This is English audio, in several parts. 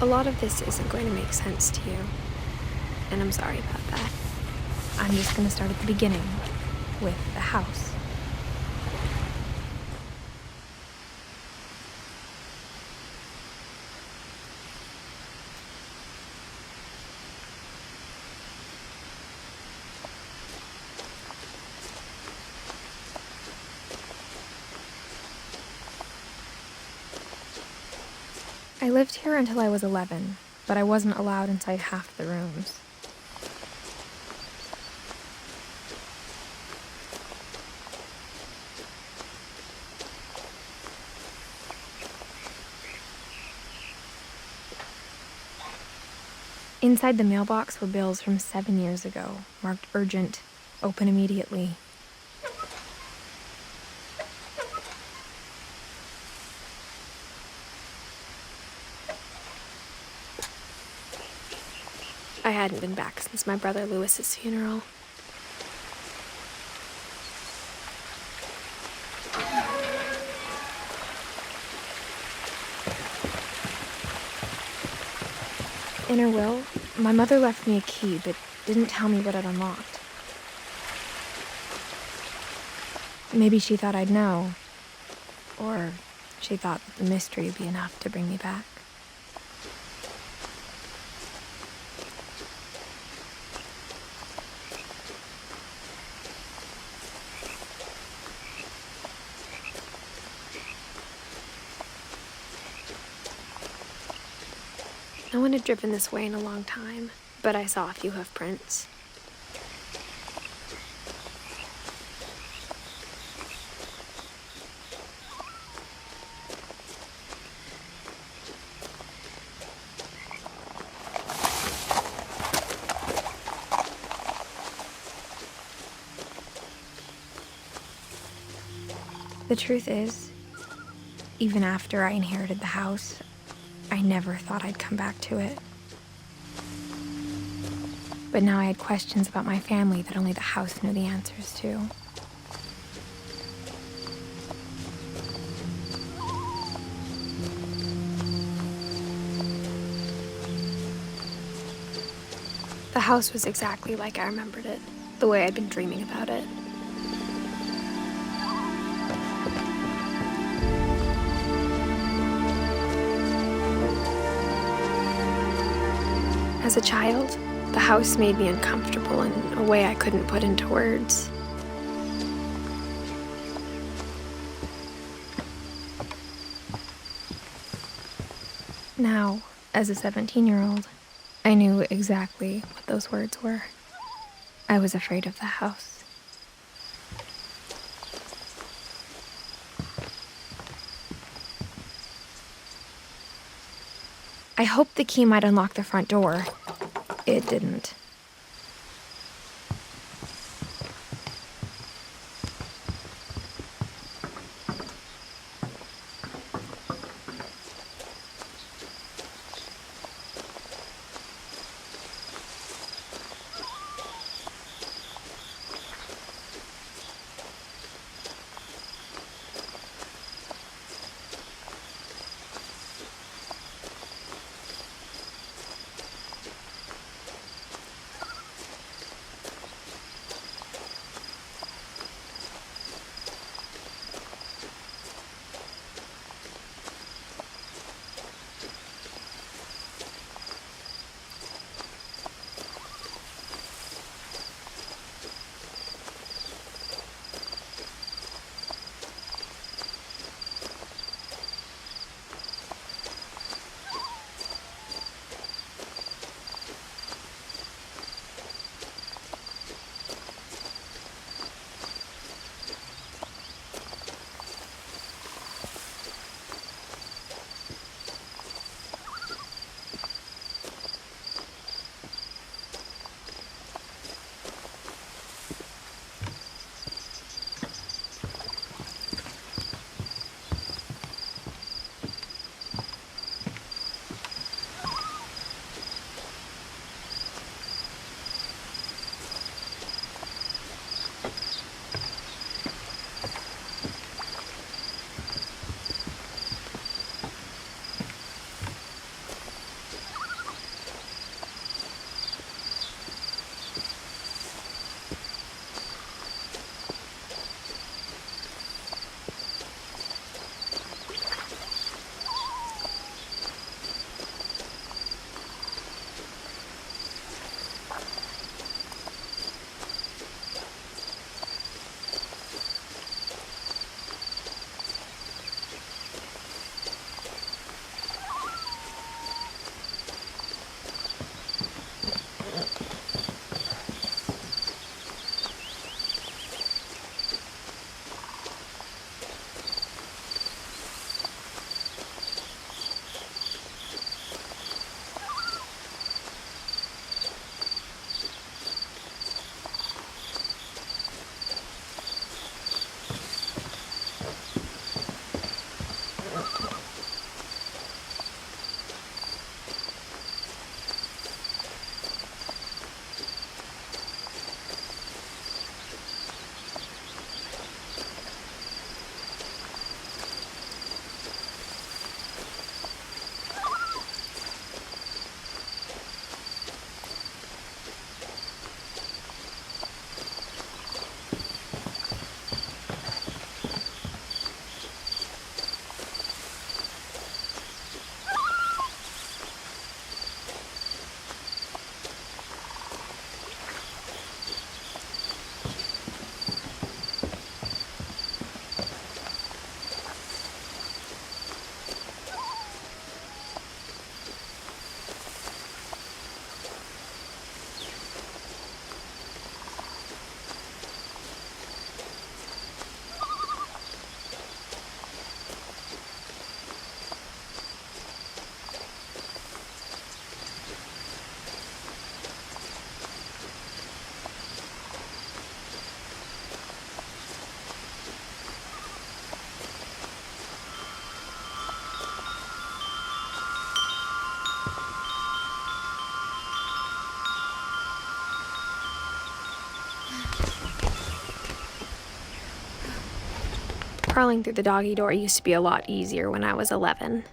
A lot of this isn't going to make sense to you, and I'm sorry about that. I'm just going to start at the beginning, with the house. I lived here until I was 11, but I wasn't allowed inside half the rooms. Inside the mailbox were bills from 7 years ago, marked urgent, open immediately. I hadn't been back since my brother Lewis's funeral. In her will, my mother left me a key, but didn't tell me what it unlocked. Maybe she thought I'd know, or she thought that the mystery would be enough to bring me back. No one had driven this way in a long time, but I saw a few hoof prints. The truth is, even after I inherited the house, I never thought I'd come back to it. But now I had questions about my family that only the house knew the answers to. The house was exactly like I remembered it, the way I'd been dreaming about it. As a child, the house made me uncomfortable in a way I couldn't put into words. Now, as a 17-year-old, I knew exactly what those words were. I was afraid of the house. I hoped the key might unlock the front door. It didn't. Crawling through the doggy door used to be a lot easier when I was 11.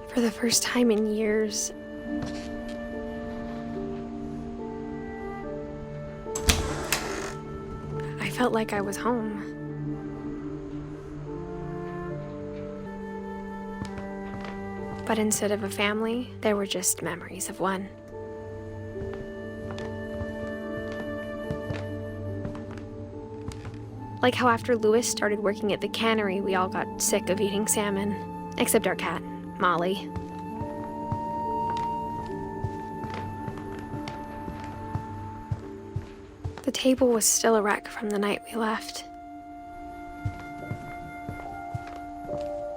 For the first time in years, I felt like I was home. But instead of a family, there were just memories of one. Like how after Lewis started working at the cannery, we all got sick of eating salmon, except our cat, Molly. The table was still a wreck from the night we left.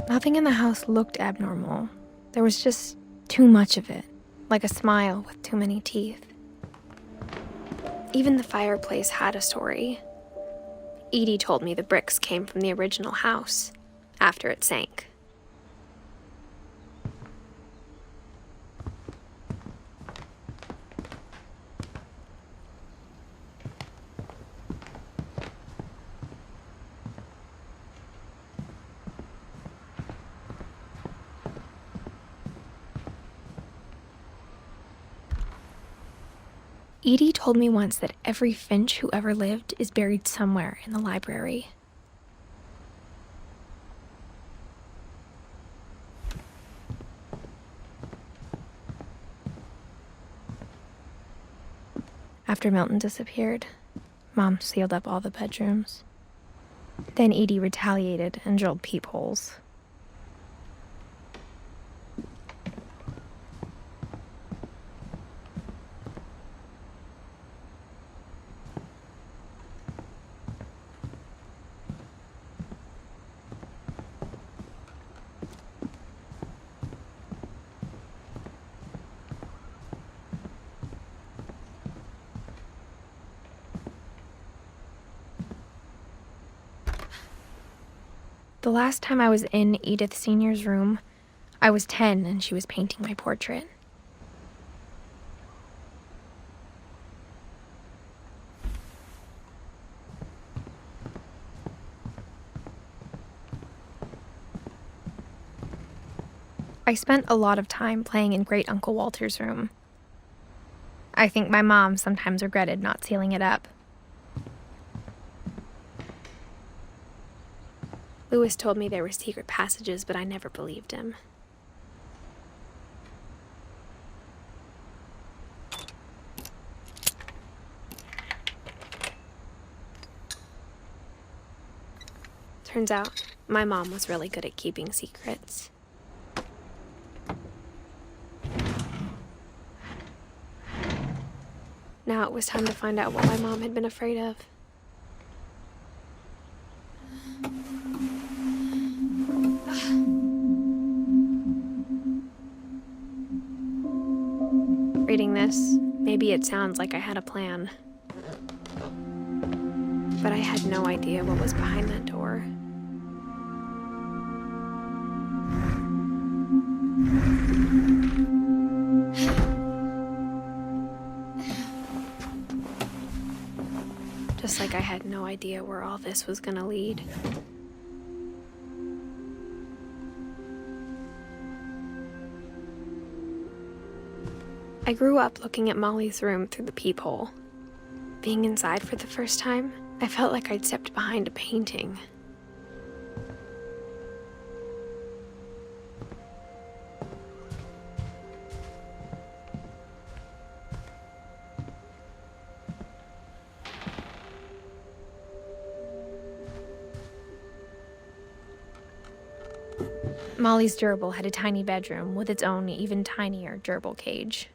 Nothing in the house looked abnormal. There was just too much of it, like a smile with too many teeth. Even the fireplace had a story. Edie told me the bricks came from the original house, after it sank. Edie told me once that every Finch who ever lived is buried somewhere in the library. After Milton disappeared, Mom sealed up all the bedrooms. Then Edie retaliated and drilled peepholes. The last time I was in Edith Sr.'s room, I was 10 and she was painting my portrait. I spent a lot of time playing in Great Uncle Walter's room. I think my mom sometimes regretted not sealing it up. Lewis told me there were secret passages, but I never believed him. Turns out, my mom was really good at keeping secrets. Now it was time to find out what my mom had been afraid of. Reading this, maybe it sounds like I had a plan. But I had no idea what was behind that door. Just like I had no idea where all this was gonna lead. I grew up looking at Molly's room through the peephole. Being inside for the first time, I felt like I'd stepped behind a painting. Molly's gerbil had a tiny bedroom with its own even tinier gerbil cage.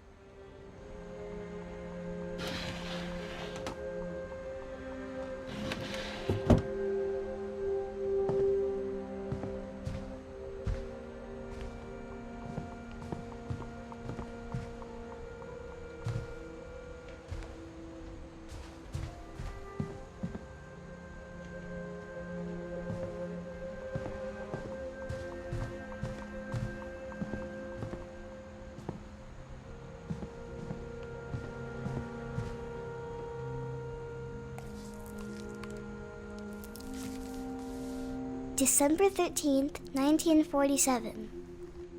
December 13th, 1947.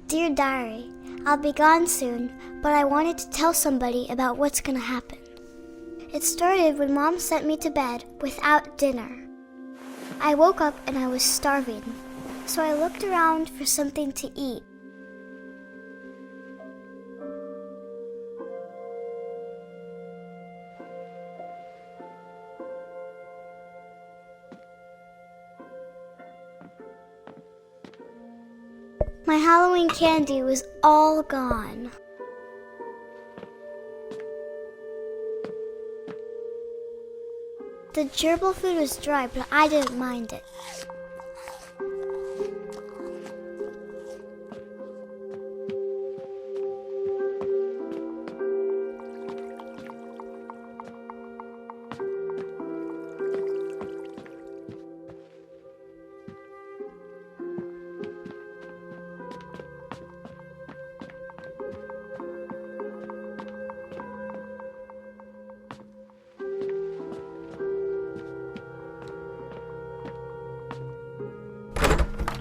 Dear Diary, I'll be gone soon, but I wanted to tell somebody about what's gonna happen. It started when Mom sent me to bed without dinner. I woke up and I was starving, so I looked around for something to eat. My Halloween candy was all gone. The gerbil food was dry, but I didn't mind it.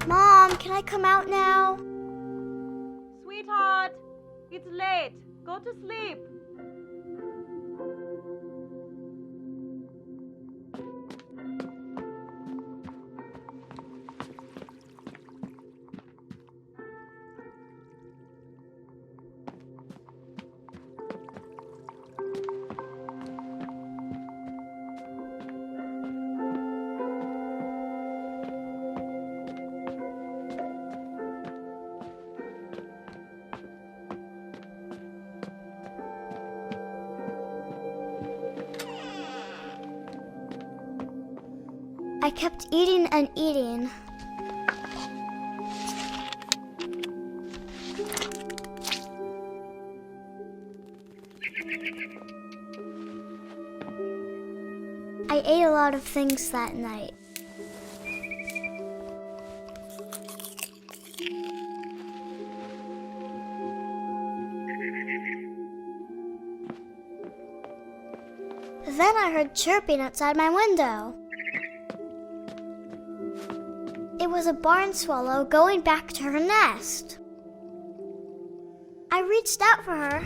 Mom, can I come out now? Sweetheart, it's late. Go to sleep. I kept eating and eating. I ate a lot of things that night. Then I heard chirping outside my window. It was a barn swallow going back to her nest. I reached out for her.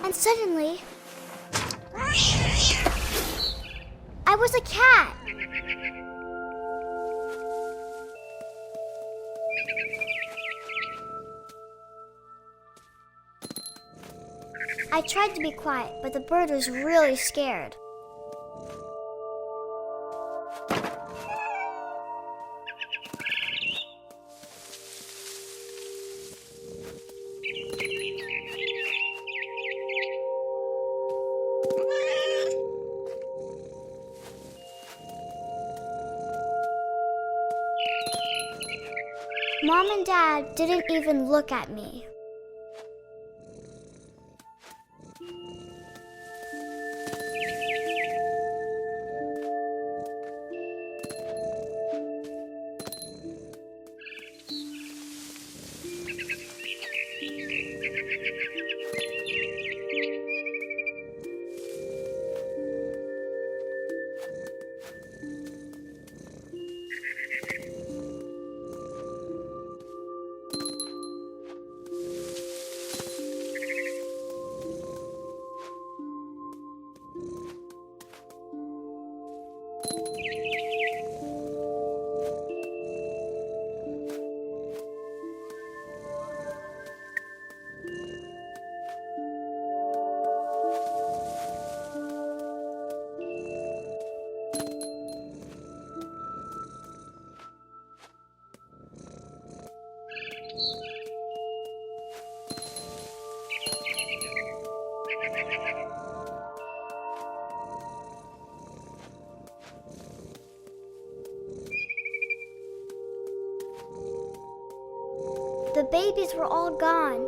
And suddenly, I was a cat. I tried to be quiet, but the bird was really scared. Mom and Dad didn't even look at me. The babies were all gone.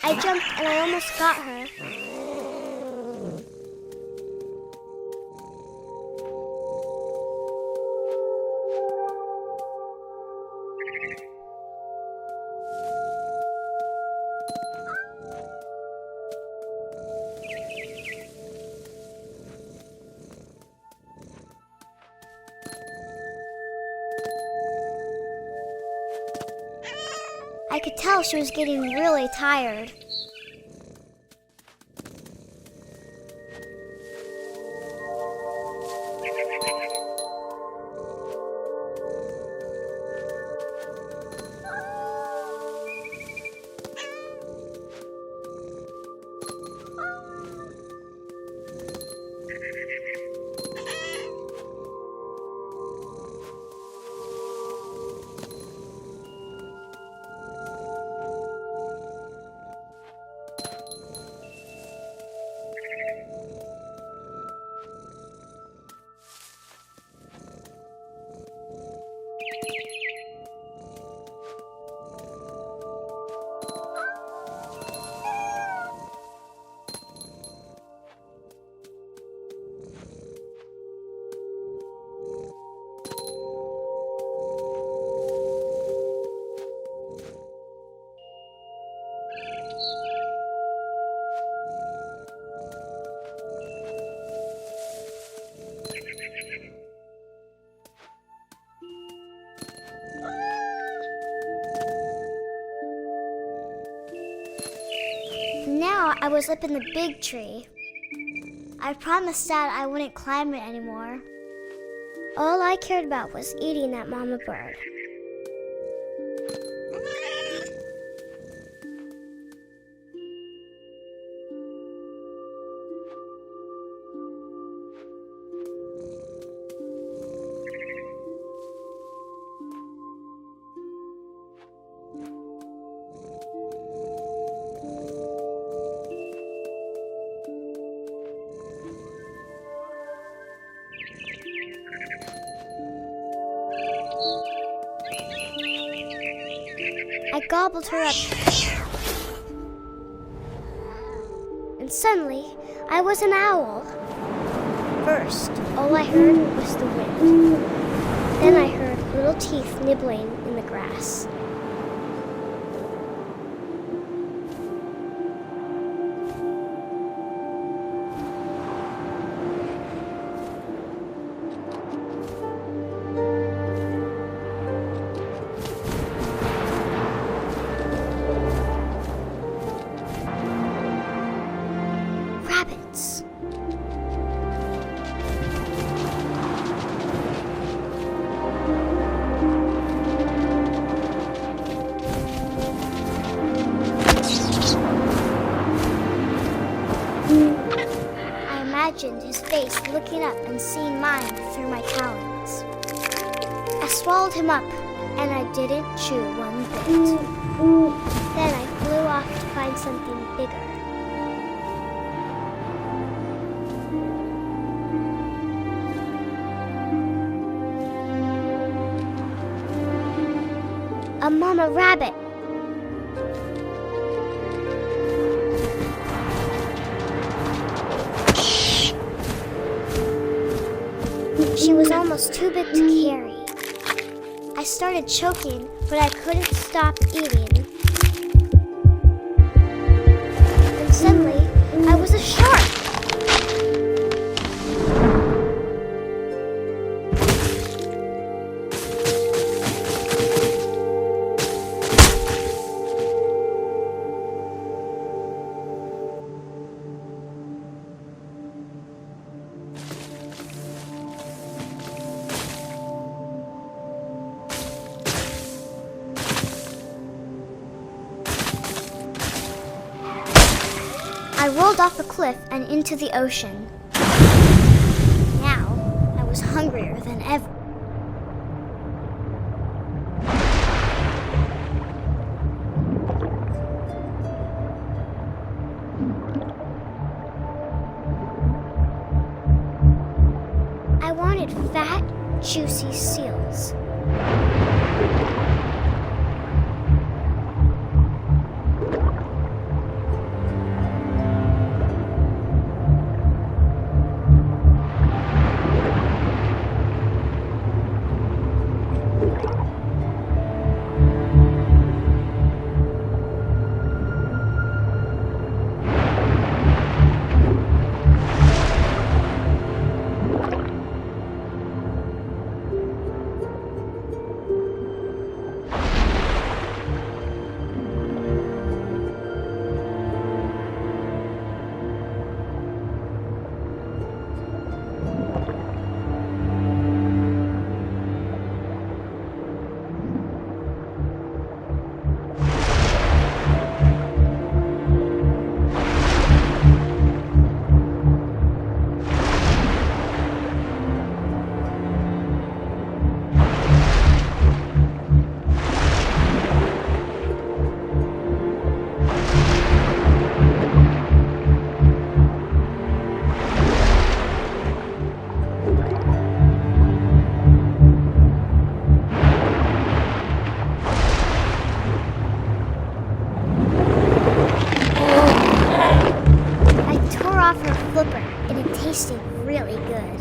I jumped and I almost got her. I could tell she was getting really tired. Now I was up in the big tree. I promised Dad I wouldn't climb it anymore. All I cared about was eating that mama bird. I gobbled her up. And suddenly, I was an owl. First, all I heard was the wind. Then I heard little teeth nibbling in the grass. looking up and seeing mine through my talons. I swallowed him up, and I didn't chew one bit. Then I flew off to find something bigger. A mama rabbit. She was almost too big to carry. I started choking, but I couldn't stop eating. And suddenly, I was a shark. I rolled off the cliff and into the ocean. Now, I was hungrier than ever. I wanted fat, juicy seals. And it tasted really good.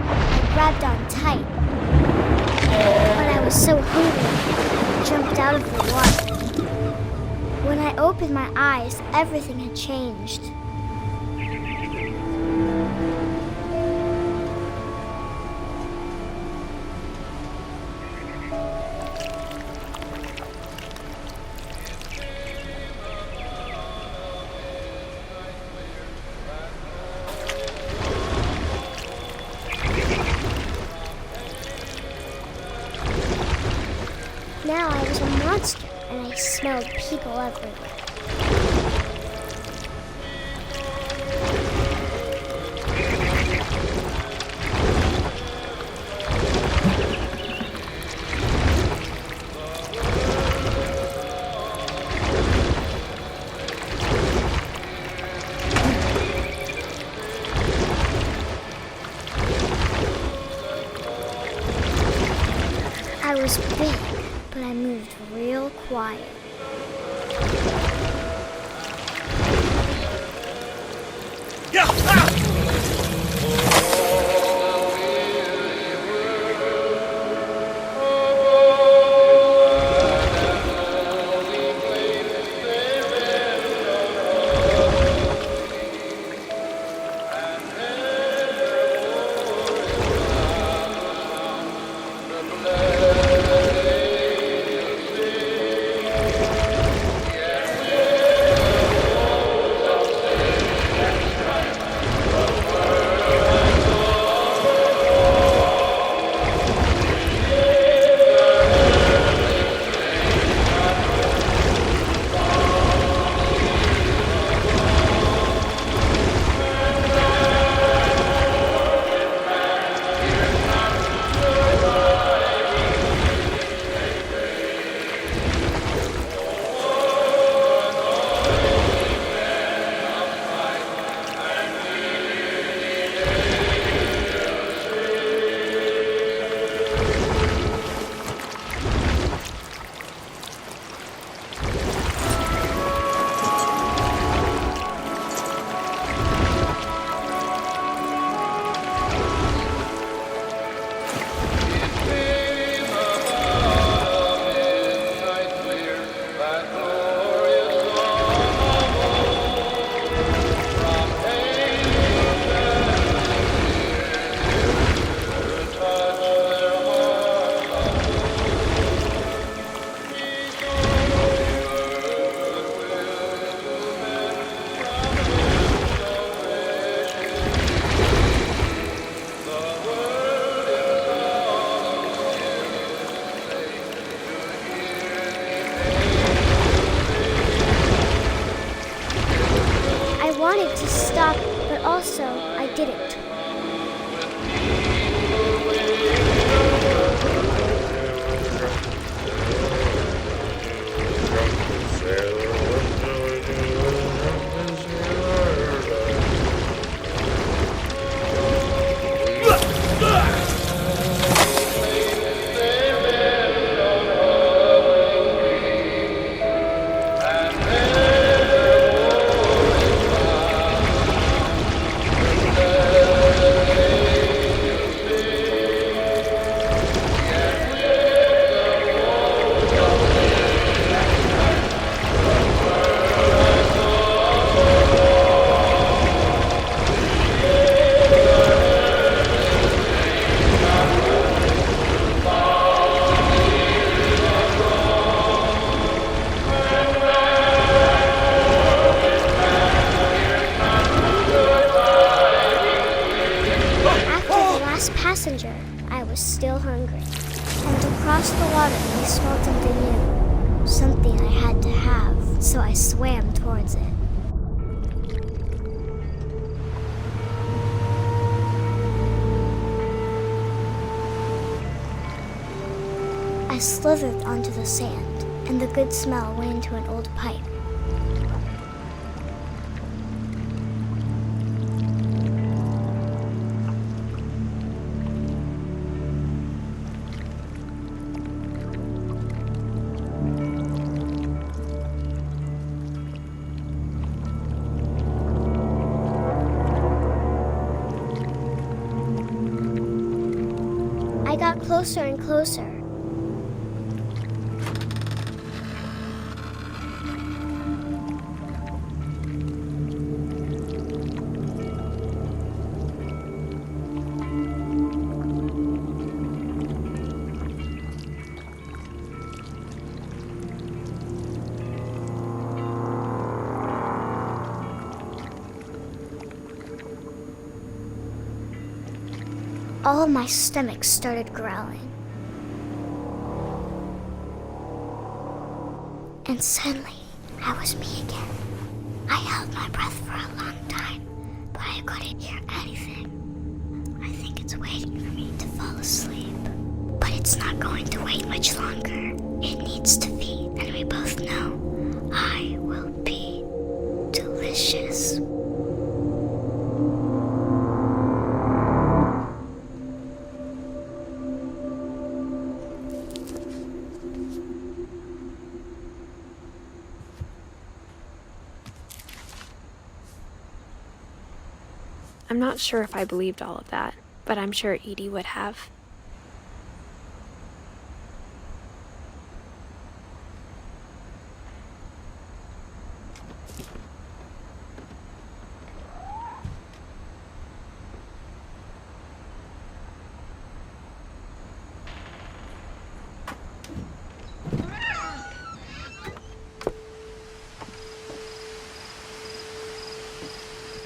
I grabbed on tight, but I was so hungry, I jumped out of the water. When I opened my eyes, everything had changed. Now I was a monster, and I smelled people everywhere. I was big, but I moved real quiet. also, I didn't. Passenger, I was still hungry. And across the water, I smelled something new. Something I had to have, so I swam towards it. I slithered onto the sand, and the good smell went into an old pipe. I got closer and closer. All of my stomach started growling. And suddenly, I was me again. I held my breath for a long time, but I couldn't hear anything. I think it's waiting for me to fall asleep. But it's not going to wait much longer. It needs to feed, and we both know I will be delicious. I'm not sure if I believed all of that, but I'm sure Edie would have.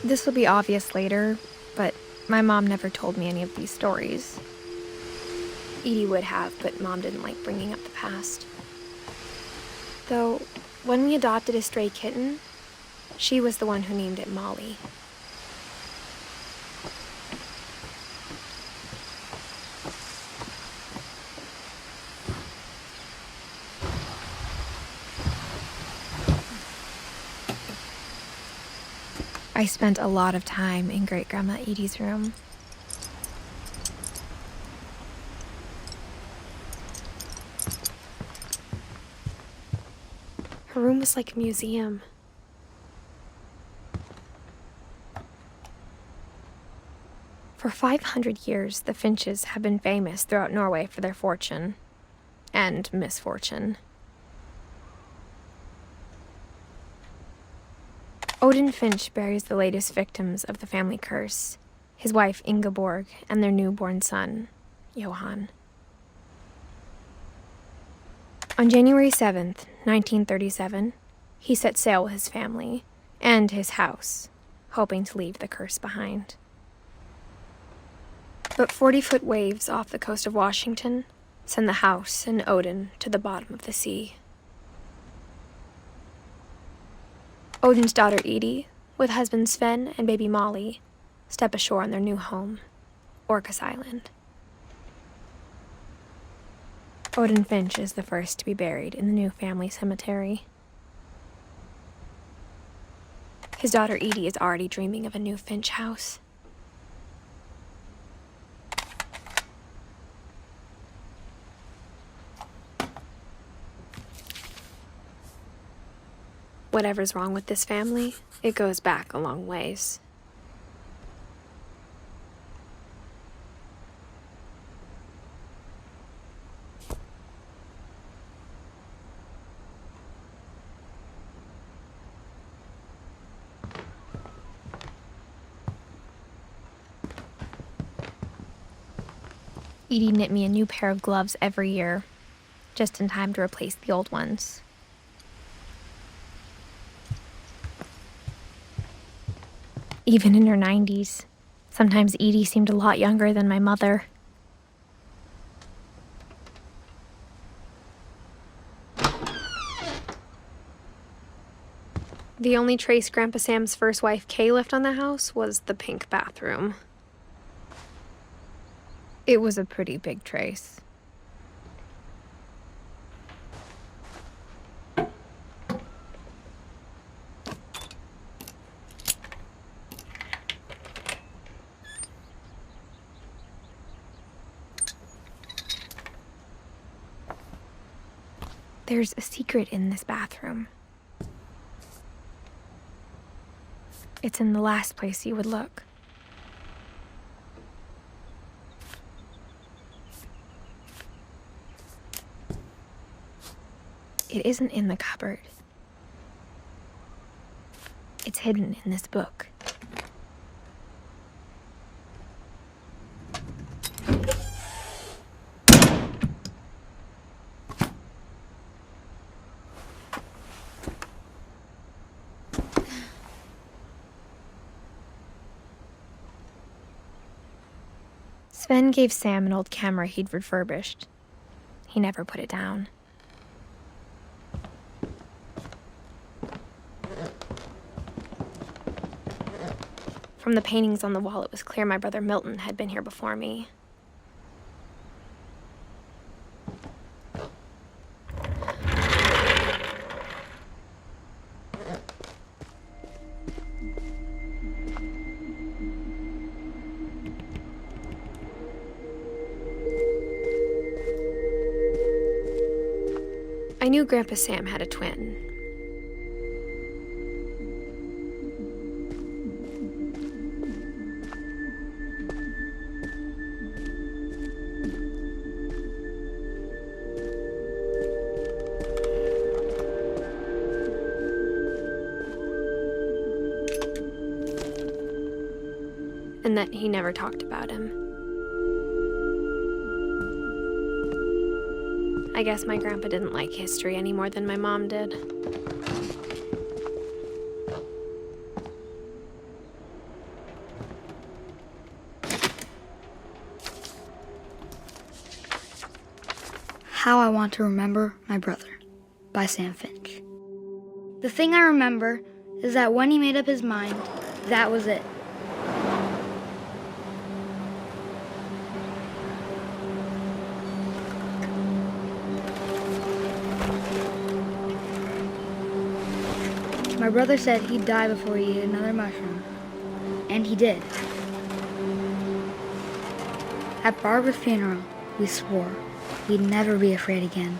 This will be obvious later, but my mom never told me any of these stories. Edie would have, but Mom didn't like bringing up the past. Though, when we adopted a stray kitten, she was the one who named it Molly. I spent a lot of time in Great-Grandma Edie's room. Her room was like a museum. For 500 years, the Finches have been famous throughout Norway for their fortune and misfortune. Odin Finch buries the latest victims of the family curse, his wife Ingeborg and their newborn son, Johan. On January 7th, 1937, he set sail with his family and his house, hoping to leave the curse behind. But 40-foot waves off the coast of Washington send the house and Odin to the bottom of the sea. Odin's daughter Edie, with husband Sven and baby Molly, step ashore on their new home, Orcas Island. Odin Finch is the first to be buried in the new family cemetery. His daughter Edith is already dreaming of a new Finch house. Whatever's wrong with this family, it goes back a long ways. Edie knit me a new pair of gloves every year, just in time to replace the old ones. Even in her 90s, sometimes Edie seemed a lot younger than my mother. The only trace Grandpa Sam's first wife Kay left on the house was the pink bathroom. It was a pretty big trace. There's a secret in this bathroom. It's in the last place you would look. It isn't in the cupboard. It's hidden in this book. Sven gave Sam an old camera he'd refurbished. He never put it down. From the paintings on the wall, it was clear my brother Milton had been here before me. I knew Grandpa Sam had a twin. And that he never talked about him. I guess my grandpa didn't like history any more than my mom did. How I Want to Remember My Brother by Sam Finch. The thing I remember is that when he made up his mind, that was it. My brother said he'd die before he ate another mushroom. And he did. At Barbara's funeral, we swore we'd never be afraid again.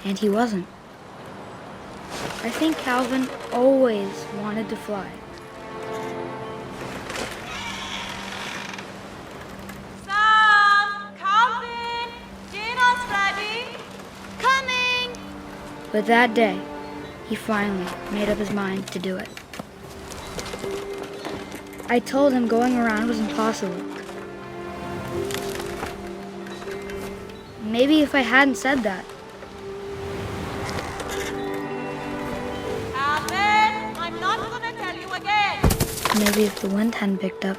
And he wasn't. I think Calvin always wanted to fly. Sam! Calvin! Dinner's ready! Coming! But that day, he finally made up his mind to do it. I told him going around was impossible. Maybe if I hadn't said that, Calvin! I'm not gonna tell you again! maybe if the wind hadn't picked up,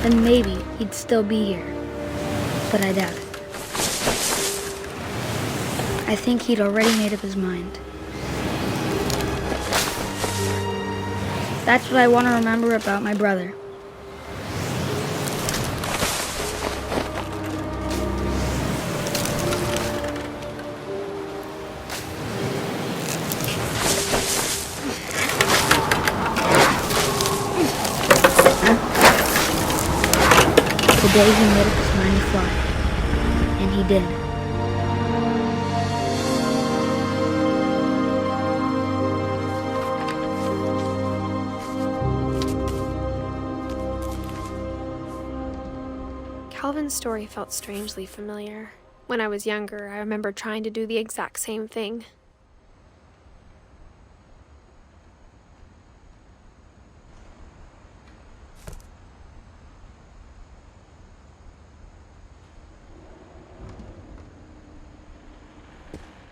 then maybe he'd still be here. But I doubt it. I think he'd already made up his mind. That's what I want to remember about my brother. The day he made up his mind to fly. And he did. Calvin's story felt strangely familiar. When I was younger, I remember trying to do the exact same thing.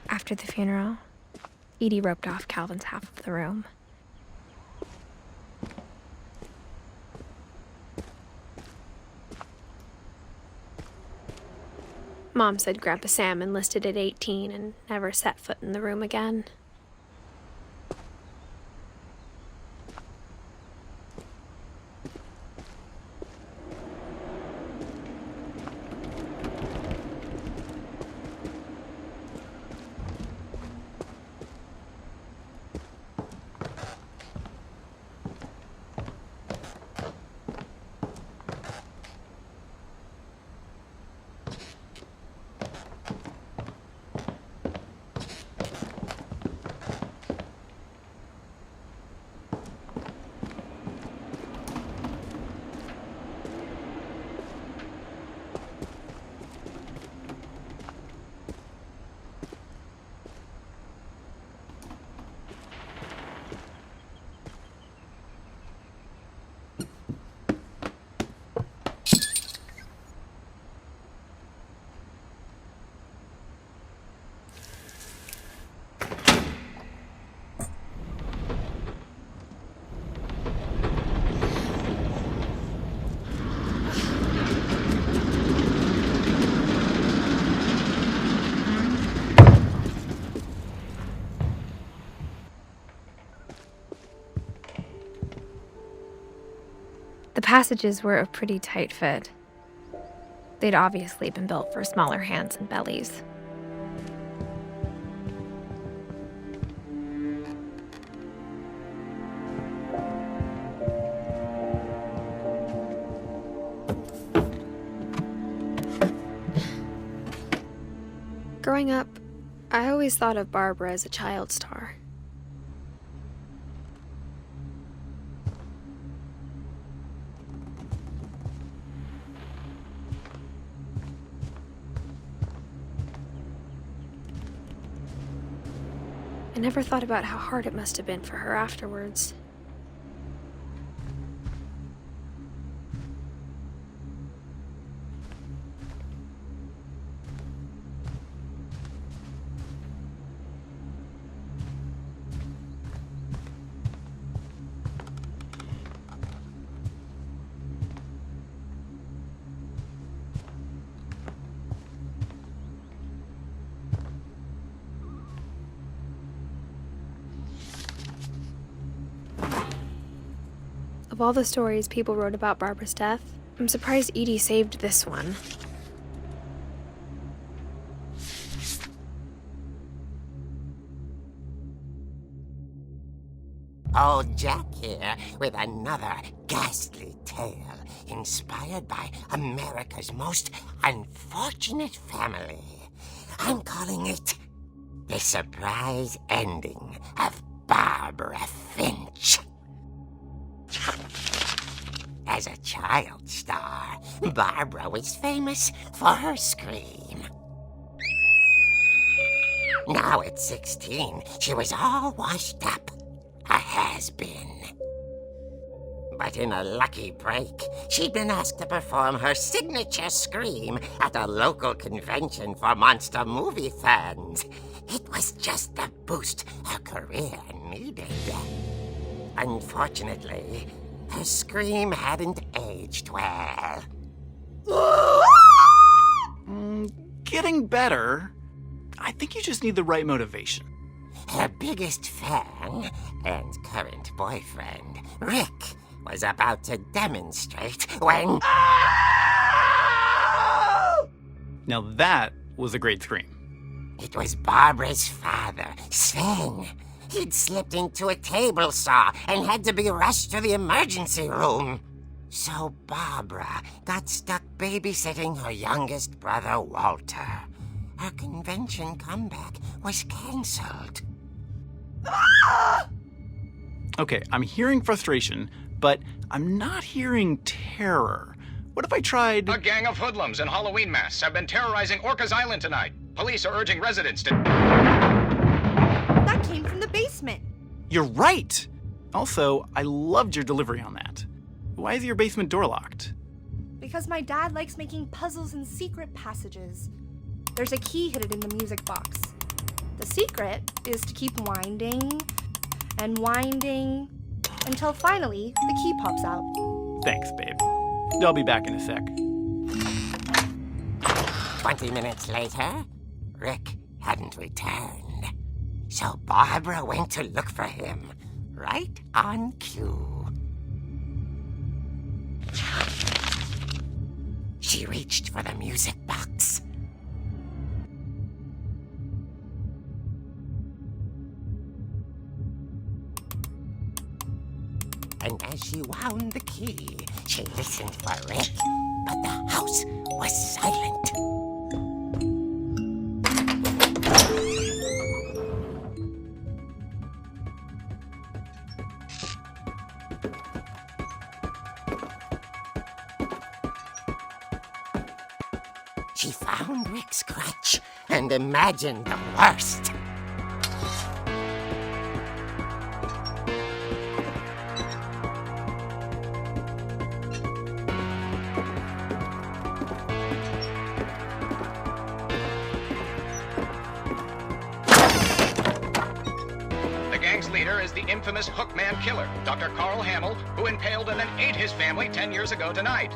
After the funeral, Edie roped off Calvin's half of the room. Mom said Grandpa Sam enlisted at 18 and never set foot in the room again. The passages were a pretty tight fit. They'd obviously been built for smaller hands and bellies. Growing up, I always thought of Barbara as a child star. I never thought about how hard it must have been for her afterwards. Of all the stories people wrote about Barbara's death, I'm surprised Edie saved this one. Old Jack here with another ghastly tale inspired by America's most unfortunate family. I'm calling it The Surprise Ending of Barbara Finch. As a child star, Barbara was famous for her scream. Now at 16, she was all washed up, a has-been. But in a lucky break, she'd been asked to perform her signature scream at a local convention for monster movie fans. It was just the boost her career needed. Unfortunately, her scream hadn't aged well. Getting better. I think you just need the right motivation. Her biggest fan and current boyfriend, Rick, was about to demonstrate when... Now that was a great scream. It was Barbara's father, Sven. He'd slipped into a table saw and had to be rushed to the emergency room. So Barbara got stuck babysitting her youngest brother, Walter. Her convention comeback was cancelled. Okay, I'm hearing frustration, but I'm not hearing terror. What if I tried... A gang of hoodlums in Halloween masks have been terrorizing Orcas Island tonight. Police are urging residents to... That came from the basement. You're right! Also, I loved your delivery on that. Why is your basement door locked? Because my dad likes making puzzles and secret passages. There's a key hidden in the music box. The secret is to keep winding and winding until finally the key pops out. Thanks, babe. I'll be back in a sec. 20 minutes later, Rick hadn't returned. So Barbara went to look for him, right on cue. She reached for the music box. And as she wound the key, she listened for Rick, but the house was silent. She found Rick's crutch and imagined the worst. The gang's leader is the infamous Hookman killer, Dr. Carl Hamill, who impaled and then ate his family 10 years ago tonight.